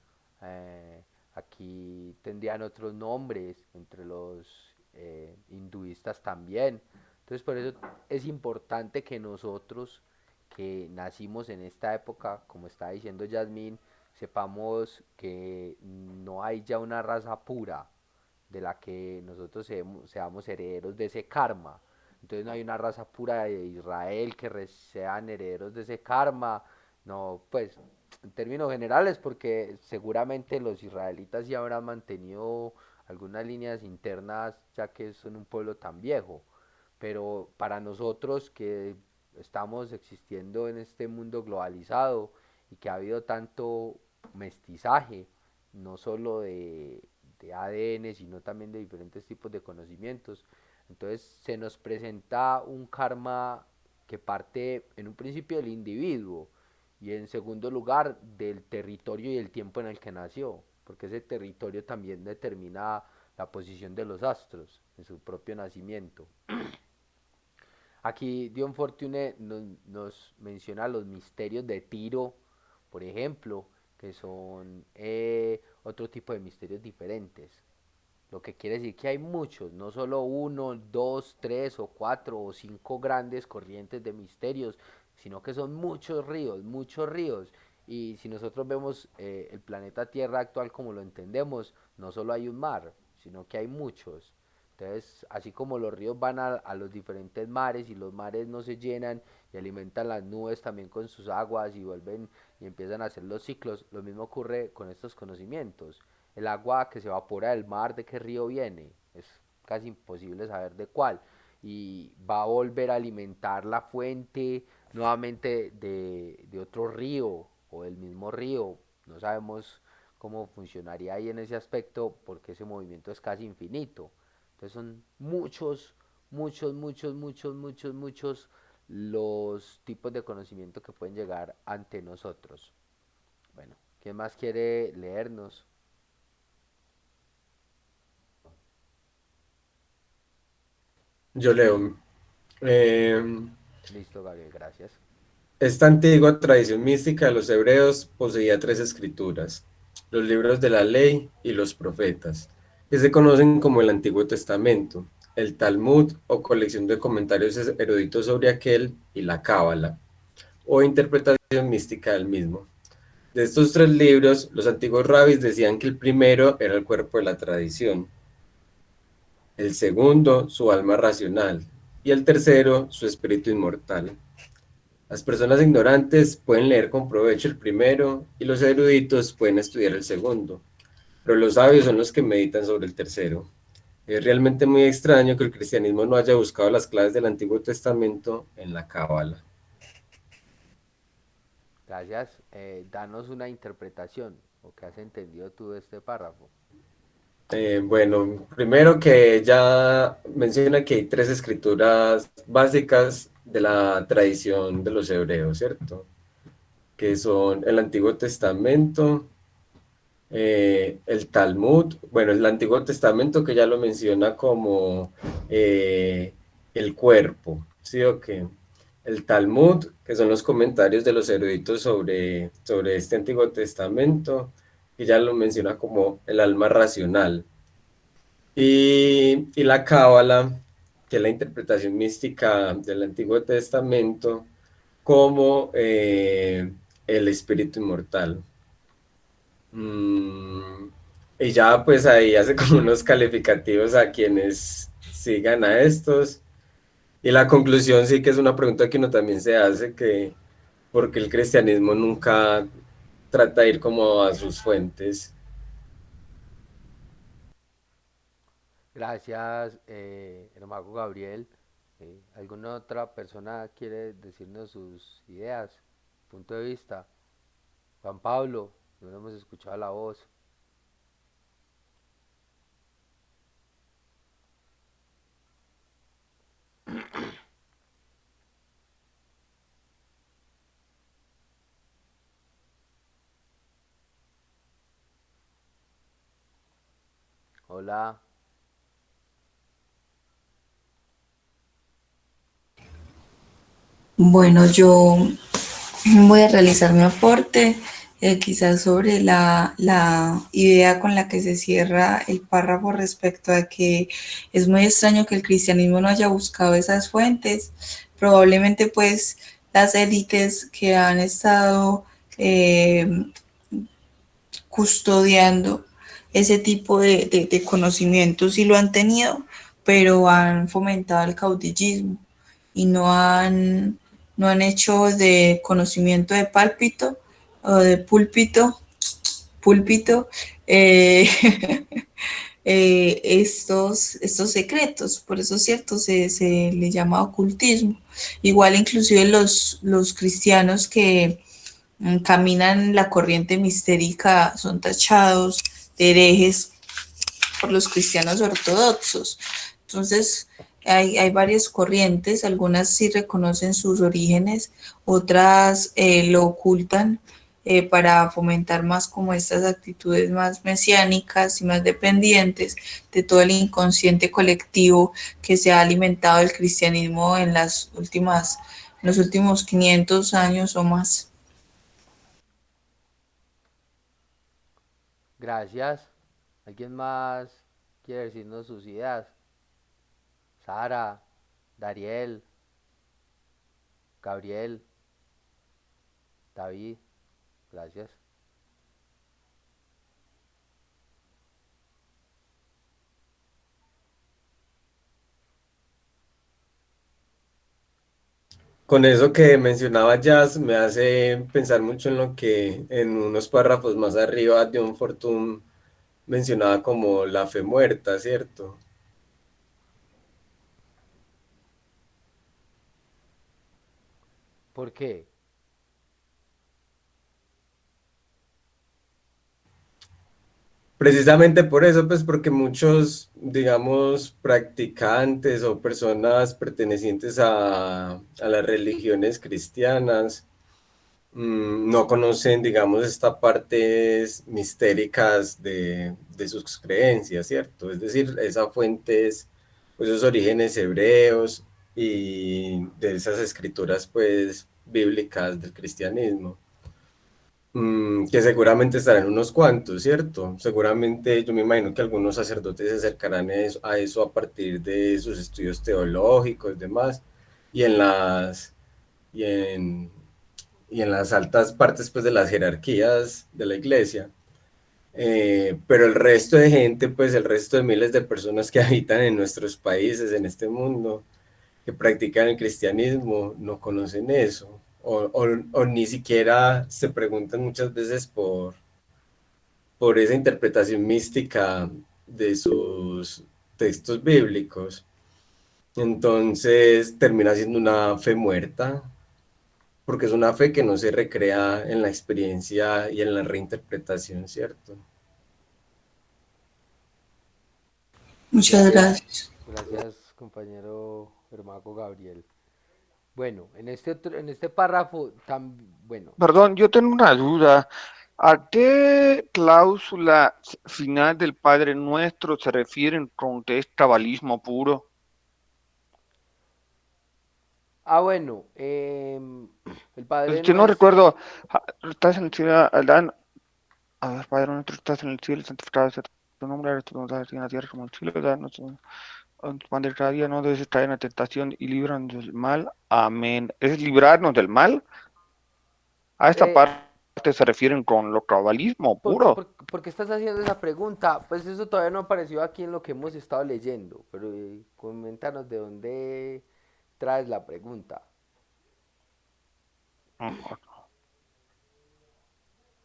Aquí tendrían otros nombres entre los hinduistas también. Entonces por eso es importante que nosotros que nacimos en esta época, como está diciendo Yasmín, sepamos que no hay ya una raza pura de la que nosotros seamos herederos de ese karma. Entonces no hay una raza pura de Israel que sean herederos de ese karma. No, pues en términos generales, porque seguramente los israelitas ya habrán mantenido algunas líneas internas, ya que son un pueblo tan viejo. Pero para nosotros que estamos existiendo en este mundo globalizado y que ha habido tanto mestizaje, no solo de ADN, sino también de diferentes tipos de conocimientos. Entonces se nos presenta un karma que parte en un principio del individuo y en segundo lugar del territorio y el tiempo en el que nació, porque ese territorio también determina la posición de los astros en su propio nacimiento. Aquí Dion Fortune nos menciona los misterios de Tiro, por ejemplo, que son otro tipo de misterios diferentes. Lo que quiere decir que hay muchos, no solo uno, dos, tres o cuatro o cinco grandes corrientes de misterios, sino que son muchos ríos, muchos ríos. Y si nosotros vemos el planeta Tierra actual como lo entendemos, no solo hay un mar, sino que hay muchos. Entonces, así como los ríos van a los diferentes mares y los mares no se llenan y alimentan las nubes también con sus aguas y vuelven y empiezan a hacer los ciclos, lo mismo ocurre con estos conocimientos. El agua que se evapora del mar, ¿de qué río viene? Es casi imposible saber de cuál. Y va a volver a alimentar la fuente nuevamente de otro río o del mismo río. No sabemos cómo funcionaría ahí en ese aspecto porque ese movimiento es casi infinito. Entonces son muchos los tipos de conocimiento que pueden llegar ante nosotros. Bueno, ¿quién más quiere leernos? Yo leo. Eh, Listo, Gabriel, gracias. Esta antigua tradición mística de los hebreos poseía tres escrituras, los libros de la ley y los profetas, que se conocen como el Antiguo Testamento, el Talmud o colección de comentarios eruditos sobre aquel y la Cábala, o interpretación mística del mismo. De estos tres libros, los antiguos rabis decían que el primero era el cuerpo de la tradición, el segundo su alma racional y el tercero su espíritu inmortal. Las personas ignorantes pueden leer con provecho el primero y los eruditos pueden estudiar el segundo, pero los sabios son los que meditan sobre el tercero. Es realmente muy extraño que el cristianismo no haya buscado las claves del Antiguo Testamento en la Cábala. Gracias. Danos una interpretación o qué has entendido tú de este párrafo. Bueno, primero que ya menciona que hay tres escrituras básicas de la tradición de los hebreos, ¿cierto? Que son el Antiguo Testamento, el Talmud, bueno, el Antiguo Testamento que ya lo menciona como el cuerpo, ¿sí o qué? El Talmud, que son los comentarios de los eruditos sobre este Antiguo Testamento, que ya lo menciona como el alma racional. Y la Cábala, que es la interpretación mística del Antiguo Testamento, como el espíritu inmortal. Mm, y ya pues ahí hace como unos calificativos a quienes sigan a estos. Y la conclusión sí que es una pregunta que uno también se hace, que porque el cristianismo nunca trata de ir como a sus fuentes. Gracias, el mago Gabriel. ¿Alguna otra persona quiere decirnos sus ideas, punto de vista? Juan Pablo, no hemos escuchado la voz. Hola. Bueno, yo voy a realizar mi aporte, quizás sobre la idea con la que se cierra el párrafo respecto a que es muy extraño que el cristianismo no haya buscado esas fuentes. Probablemente pues las élites que han estado eh, custodiando ese tipo de conocimientos sí lo han tenido, pero han fomentado el caudillismo y no han hecho de conocimiento de pálpito o de púlpito, eh, estos secretos. Por eso es cierto, se le llama ocultismo. Igual inclusive los cristianos que caminan la corriente mistérica son tachados de herejes por los cristianos ortodoxos. Entonces, hay varias corrientes, algunas sí reconocen sus orígenes, otras lo ocultan para fomentar más como estas actitudes más mesiánicas y más dependientes de todo el inconsciente colectivo que se ha alimentado el cristianismo en los últimos 500 años o más. Gracias. ¿Alguien más quiere decirnos sus ideas? Sara, Dariel, Gabriel, David. Gracias. Con eso que mencionaba Jazz, me hace pensar mucho en lo que en unos párrafos más arriba John Fortune mencionaba como la fe muerta, ¿cierto? ¿Por qué? Precisamente por eso, pues porque muchos, digamos, practicantes o personas pertenecientes a las religiones cristianas no conocen, digamos, estas partes mistéricas de sus creencias, ¿cierto? Es decir, esas fuentes, pues, esos orígenes hebreos y de esas escrituras, pues, bíblicas del cristianismo. Que seguramente estarán unos cuantos, ¿cierto? Seguramente yo me imagino que algunos sacerdotes se acercarán a eso a partir de sus estudios teológicos y demás, y en las, y en, y en las altas partes pues, de las jerarquías de la iglesia. Pero el resto de gente, pues el resto de miles de personas que habitan en nuestros países, en este mundo, que practican el cristianismo, no conocen eso. O ni siquiera se preguntan muchas veces por esa interpretación mística de sus textos bíblicos. Entonces termina siendo una fe muerta, porque es una fe que no se recrea en la experiencia y en la reinterpretación, ¿cierto? Muchas Gracias. gracias. Gracias, compañero Hermago Gabriel. Bueno, en este párrafo, bueno, Perdón, yo tengo una duda. ¿A qué cláusula final del Padre Nuestro se refieren con que es cabalismo puro? Bueno, el Padre Es que no Nuestro. recuerdo. Estás en el cielo, Adán. A ver, Padre Nuestro, estás en el cielo, santificado sea tu nombre, eres tu voluntad en la tierra como en el cielo. Danos un pan de cada día, no debes caer en la tentación y líbranos del mal. Amén. ¿Es librarnos del mal? A esta eh, parte se refieren con lo cabalismo puro. ¿Por qué estás haciendo esa pregunta? Pues eso todavía no apareció aquí en lo que hemos estado leyendo, pero coméntanos de dónde traes la pregunta. Ujú.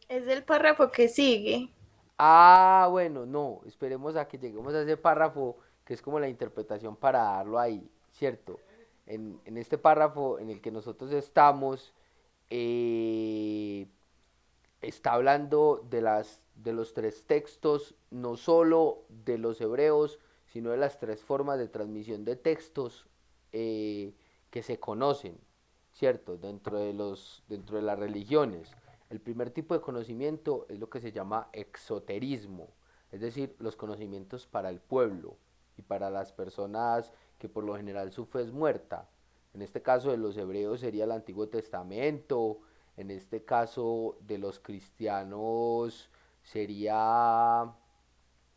Es el párrafo que sigue. Bueno, no, esperemos a que lleguemos a ese párrafo que es como la interpretación para darlo ahí, ¿cierto? En este párrafo en el que nosotros estamos, eh, está hablando de los tres textos, no solo de los hebreos, sino de las tres formas de transmisión de textos eh, que se conocen, ¿cierto? Dentro de las religiones. El primer tipo de conocimiento es lo que se llama exoterismo, es decir, los conocimientos para el pueblo y para las personas que por lo general su fe es muerta. En este caso de los hebreos sería el Antiguo Testamento, en este caso de los cristianos sería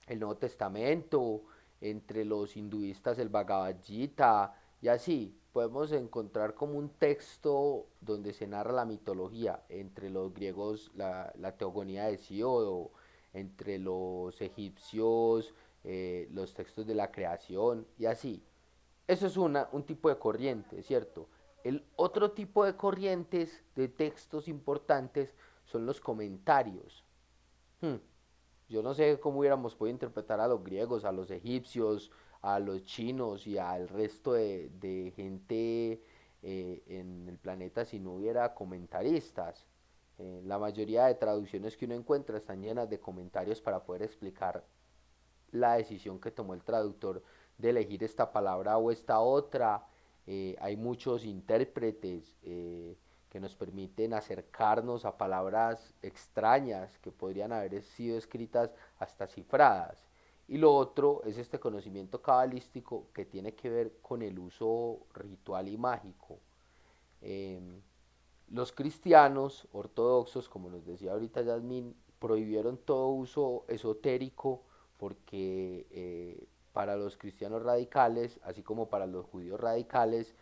el Nuevo Testamento, entre los hinduistas el Bhagavad Gita, y así podemos encontrar como un texto donde se narra la mitología, entre los griegos la teogonía de Hesíodo, entre los egipcios los textos de la creación, y así. Eso es un tipo de corriente, ¿cierto? El otro tipo de corrientes de textos importantes son los comentarios. Hmm, Yo no sé cómo hubiéramos podido interpretar a los griegos, a los egipcios, a los chinos y al resto de gente en el planeta si no hubiera comentaristas. La mayoría de traducciones que uno encuentra están llenas de comentarios para poder explicar la decisión que tomó el traductor de elegir esta palabra o esta otra. Hay muchos intérpretes que nos permiten acercarnos a palabras extrañas que podrían haber sido escritas hasta cifradas. Y lo otro es este conocimiento cabalístico que tiene que ver con el uso ritual y mágico. Eh, los cristianos ortodoxos, como nos decía ahorita Yasmín, prohibieron todo uso esotérico porque para los cristianos radicales, así como para los judíos radicales,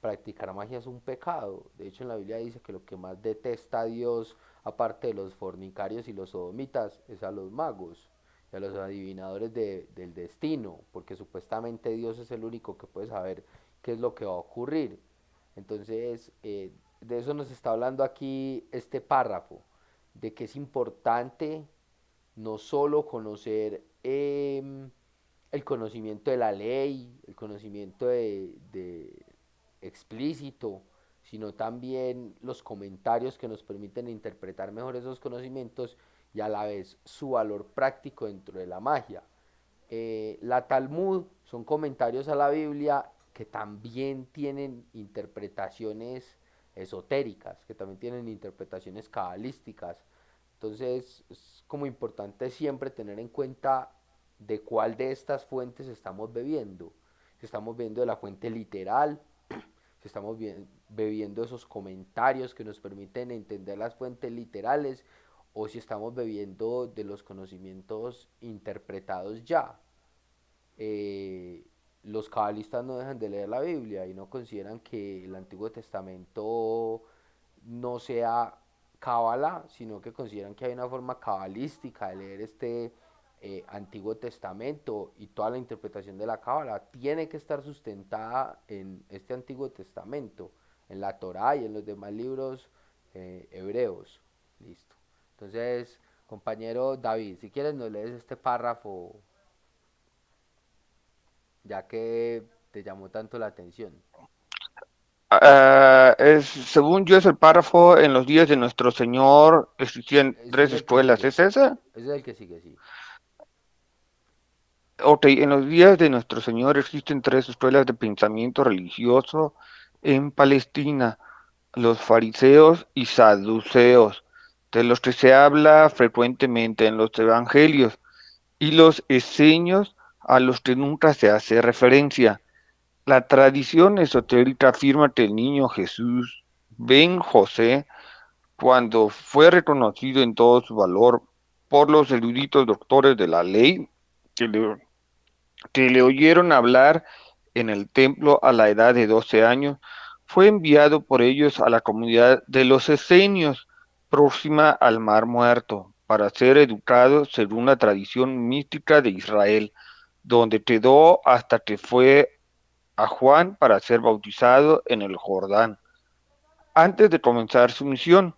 practicar magia es un pecado. De hecho, en la Biblia dice que lo que más detesta a Dios, aparte de los fornicarios y los sodomitas, es a los magos y a los adivinadores del destino, porque supuestamente Dios es el único que puede saber qué es lo que va a ocurrir. Entonces, de eso nos está hablando aquí este párrafo, de que es importante no solo conocer el conocimiento de la ley, el conocimiento de explícito, sino también los comentarios que nos permiten interpretar mejor esos conocimientos y a la vez su valor práctico dentro de la magia. La Talmud son comentarios a la Biblia que también tienen interpretaciones esotéricas, que también tienen interpretaciones cabalísticas. Entonces es como importante siempre tener en cuenta de cuál de estas fuentes estamos bebiendo. Si estamos bebiendo de la fuente literal, si estamos bebiendo esos comentarios que nos permiten entender las fuentes literales, o si estamos bebiendo de los conocimientos interpretados ya. Eh, los cabalistas no dejan de leer la Biblia y no consideran que el Antiguo Testamento no sea cábala, sino que consideran que hay una forma cabalística de leer este Antiguo Testamento, y toda la interpretación de la cábala tiene que estar sustentada en este Antiguo Testamento, en la Torá y en los demás libros hebreos. Listo. Entonces, compañero David, si quieres nos lees este párrafo ya que te llamó tanto la atención. Según yo, es el párrafo en los días de nuestro Señor existían Ese es tres el que escuelas. sigue. ¿Es ese? Ese es el que sigue, sí. Ok, en los días de nuestro Señor existen tres escuelas de pensamiento religioso en Palestina: los fariseos y saduceos. de los que se habla frecuentemente en los evangelios, y los esenios a los que nunca se hace referencia. La tradición esotérica afirma que el niño Jesús, Ben José, cuando fue reconocido en todo su valor por los eruditos doctores de la ley, que le, que le oyeron hablar en el templo a la edad de 12 años, fue enviado por ellos a la comunidad de los esenios, próxima al Mar Muerto, para ser educado según la tradición mística de Israel, donde quedó hasta que fue a Juan para ser bautizado en el Jordán. Antes de comenzar su misión,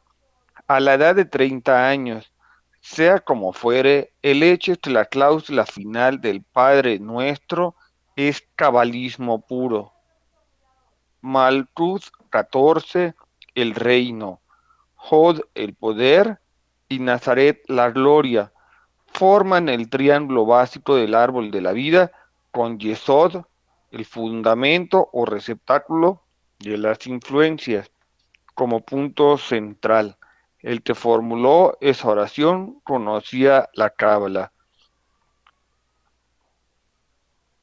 a la edad de 30 años, sea como fuere, el hecho es que la cláusula final del Padre Nuestro es cabalismo puro. Malkuth 14, el reino, Jod, el poder, y Nazaret, la gloria, forman el triángulo básico del árbol de la vida, con Yesod, el fundamento o receptáculo de las influencias, como punto central. El que formuló esa oración conocía la cábala.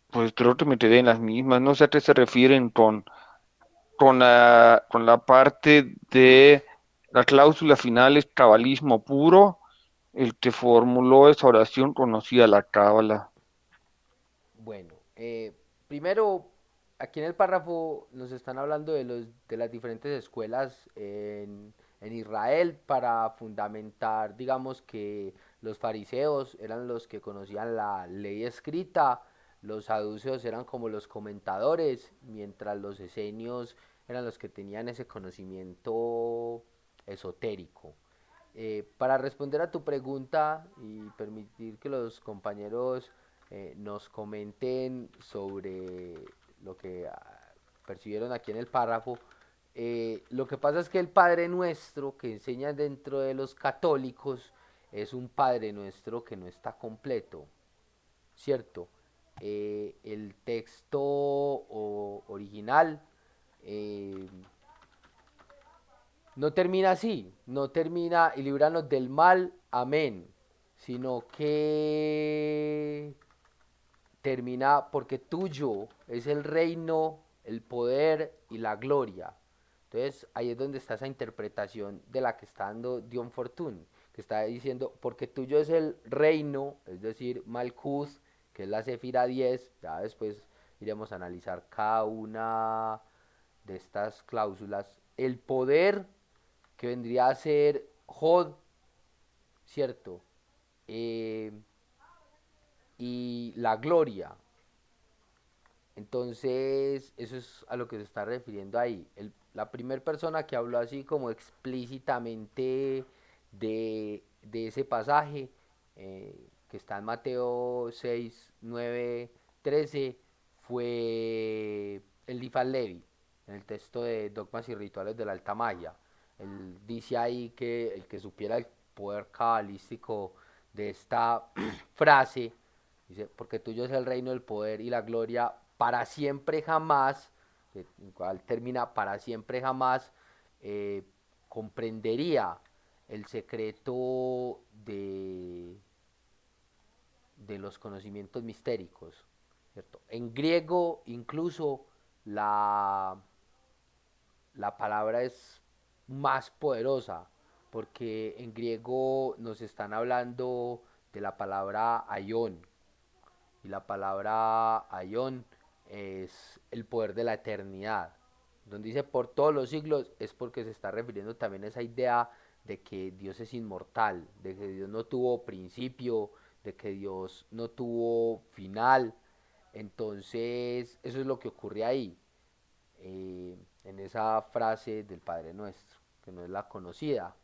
Pues creo que me quedé en las mismas. No sé a qué se refieren con la parte de la cláusula final es cabalismo puro. El que formuló esa oración conocía la cábala. Bueno, primero, aquí en el párrafo nos están hablando de las diferentes escuelas en Israel para fundamentar, digamos que los fariseos eran los que conocían la ley escrita, los saduceos eran como los comentadores, mientras los esenios eran los que tenían ese conocimiento esotérico. Para responder a tu pregunta y permitir que los compañeros nos comenten sobre lo que percibieron aquí en el párrafo, lo que pasa es que el Padre Nuestro que enseñan dentro de los católicos es un Padre Nuestro que no está completo, ¿cierto? El texto original eh, no termina así, no termina y líbranos del mal, amén, sino que termina porque tuyo es el reino, el poder y la gloria. Entonces ahí es donde está esa interpretación de la que está dando Dion Fortune, que está diciendo, porque tuyo es el reino, es decir, Malkuth, que es la Sefira 10, ya después iremos a analizar cada una de estas cláusulas, el poder que vendría a ser Hod, ¿cierto? Eh, y la gloria. Entonces, eso es a lo que se está refiriendo ahí. La primera persona que habló así como explícitamente de ese pasaje, que está en Mateo 6 9 13 fue Eliphas Levi, en el texto de Dogmas y Rituales de la Alta Magia. Él dice ahí que el que supiera el poder cabalístico de esta frase, dice, porque tuyo es el reino, el poder y la gloria para siempre jamás, igual termina para siempre jamás, eh, comprendería el secreto de los conocimientos mistéricos, ¿cierto? En griego incluso la, la palabra es más poderosa, porque en griego nos están hablando de la palabra aion, y la palabra aion es el poder de la eternidad. Donde dice por todos los siglos es porque se está refiriendo también a esa idea de que Dios es inmortal, de que Dios no tuvo principio, de que Dios no tuvo final. Entonces, eso es lo que ocurre ahí, en esa frase del Padre Nuestro, que no es la conocida,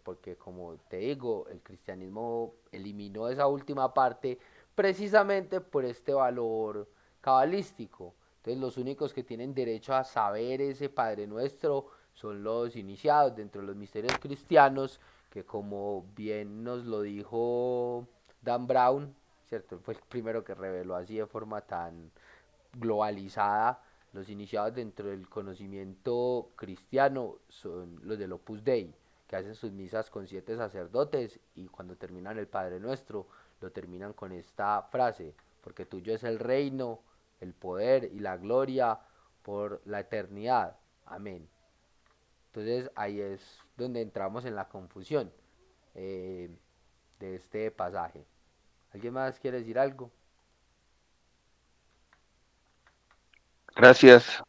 porque como te digo, el cristianismo eliminó esa última parte precisamente por este valor cabalístico. Entonces los únicos que tienen derecho a saber ese Padre Nuestro son los iniciados dentro de los misterios cristianos, que como bien nos lo dijo Dan Brown, ¿cierto? Él fue el primero que reveló así de forma tan globalizada. Los iniciados dentro del conocimiento cristiano son los del Opus Dei, que que hacen sus misas con 7 sacerdotes y cuando terminan el Padre Nuestro lo terminan con esta frase, porque tuyo es el reino, el poder y la gloria por la eternidad. Amén. Entonces ahí es donde entramos en la confusión eh, de este pasaje. ¿Alguien más quiere decir algo? Gracias.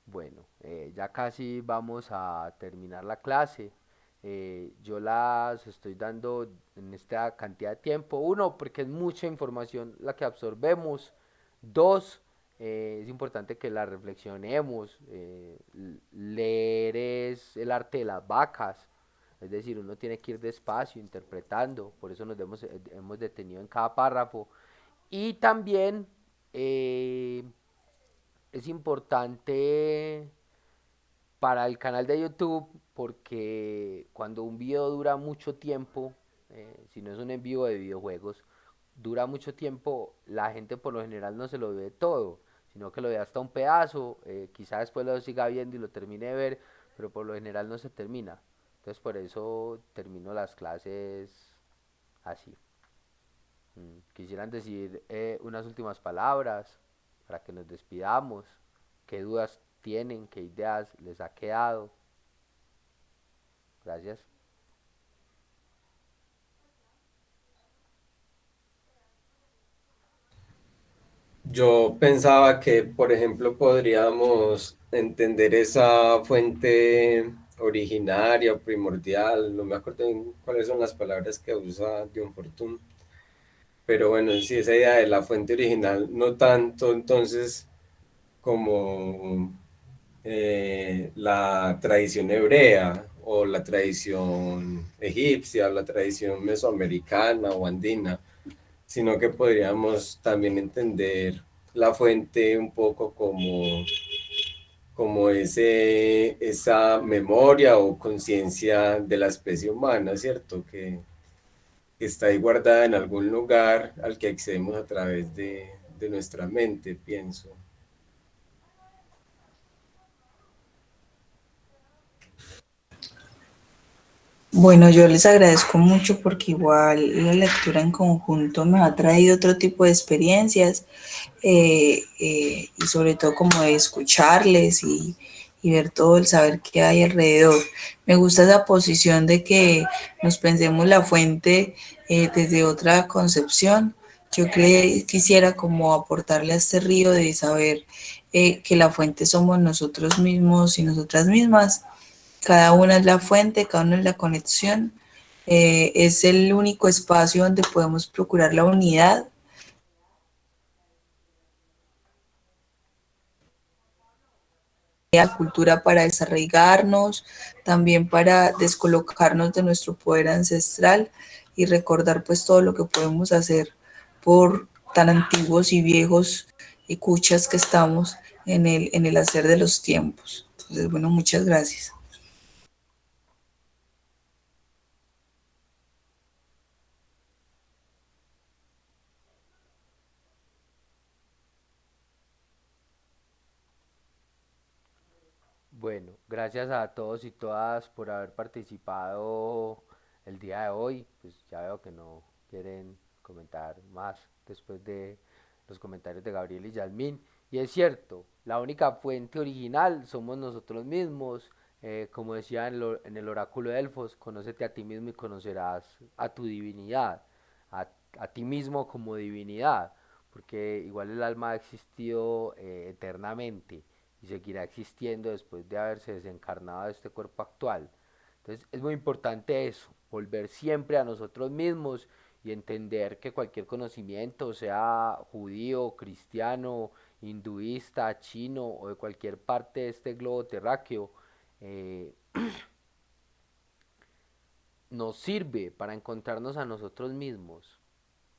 Bueno, ya casi vamos a terminar la clase. Yo las estoy dando en esta cantidad de tiempo. Uno, porque es mucha información la que absorbemos. Dos, es importante que la reflexionemos. Leer es el arte de las vacas. Es decir, uno tiene que ir despacio, interpretando. Por eso hemos detenido en cada párrafo. Y también es importante para el canal de YouTube porque cuando un video dura mucho tiempo, si no es un en vivo de videojuegos, dura mucho tiempo, la gente por lo general no se lo ve todo, sino que lo ve hasta un pedazo, quizá después lo siga viendo y lo termine de ver, pero por lo general no se termina. Entonces por eso termino las clases así. ¿Quisieran decir unas últimas palabras para que nos despidamos? ¿Qué dudas tienen? ¿Qué ideas les ha quedado? Gracias. Yo pensaba que, por ejemplo, podríamos entender esa fuente originaria o primordial, no me acuerdo bien cuáles son las palabras que usa Dion Fortune, pero bueno, sí, esa idea de la fuente original, no tanto entonces como la tradición hebrea o la tradición egipcia o la tradición mesoamericana o andina, sino que podríamos también entender la fuente un poco como esa memoria o conciencia de la especie humana, ¿cierto? Que está ahí guardada en algún lugar al que accedemos a través de nuestra mente, pienso. Bueno, yo les agradezco mucho porque igual la lectura en conjunto me ha traído otro tipo de experiencias y sobre todo como de escucharles y ver todo el saber que hay alrededor. Me gusta esa posición de que nos pensemos la fuente desde otra concepción. Quisiera como aportarle a este río de saber que la fuente somos nosotros mismos y nosotras mismas. Cada una es la fuente, cada una es la conexión. Es el único espacio donde podemos procurar la unidad, la cultura para desarraigarnos, también para descolocarnos de nuestro poder ancestral y recordar pues todo lo que podemos hacer por tan antiguos y viejos y cuchas que estamos en el hacer de los tiempos. Entonces, bueno, muchas gracias. Bueno, gracias a todos y todas por haber participado el día de hoy. Pues ya veo que no quieren comentar más después de los comentarios de Gabriel y Yasmín. Y es cierto, la única fuente original somos nosotros mismos. Como decía en el oráculo de Delfos, conócete a ti mismo y conocerás a tu divinidad, a, a ti mismo como divinidad, porque igual el alma ha existido eternamente y seguirá existiendo después de haberse desencarnado de este cuerpo actual. Entonces es muy importante eso, volver siempre a nosotros mismos y entender que cualquier conocimiento, sea judío, cristiano, hinduista, chino o de cualquier parte de este globo terráqueo, eh, nos sirve para encontrarnos a nosotros mismos.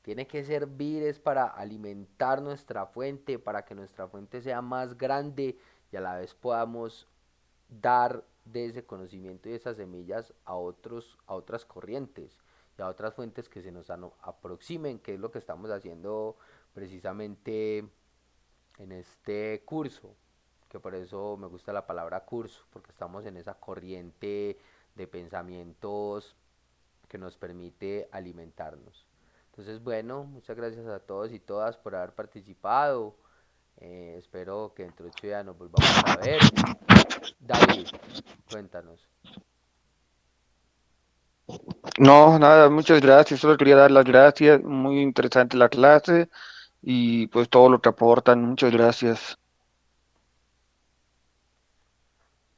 Tiene que servir es para alimentar nuestra fuente, para que nuestra fuente sea más grande y a la vez podamos dar de ese conocimiento y esas semillas a otras corrientes y a otras fuentes que se nos aproximen, que es lo que estamos haciendo precisamente en este curso, que por eso me gusta la palabra curso, porque estamos en esa corriente de pensamientos que nos permite alimentarnos. Entonces, bueno, muchas gracias a todos y todas por haber participado. Espero que dentro de 8 días nos volvamos a ver. David, cuéntanos. No, nada, muchas gracias. Solo quería dar las gracias. Muy interesante la clase y pues todo lo que aportan. Muchas gracias.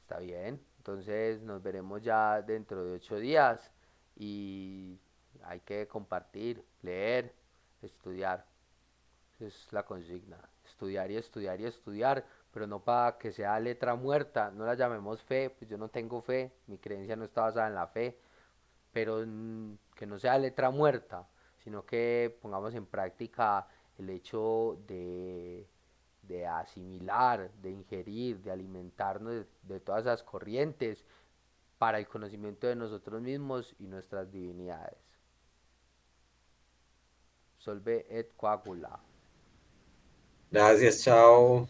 Está bien. Entonces nos veremos ya dentro de 8 días y hay que compartir, leer, estudiar. Esa es la consigna. Estudiar y estudiar y estudiar, pero no para que sea letra muerta. No la llamemos fe, pues yo no tengo fe. Mi creencia no está basada en la fe, pero que no sea letra muerta, sino que pongamos en práctica el hecho de asimilar, de ingerir, de alimentarnos de todas esas corrientes para el conocimiento de nosotros mismos y nuestras divinidades. Solve et coagula. Gracias, chao.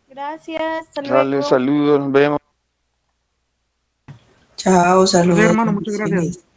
Gracias, hasta Dale, luego. saludos, nos vemos. Chao, Sí, saludos, hermano, muchas gracias. bendiciones.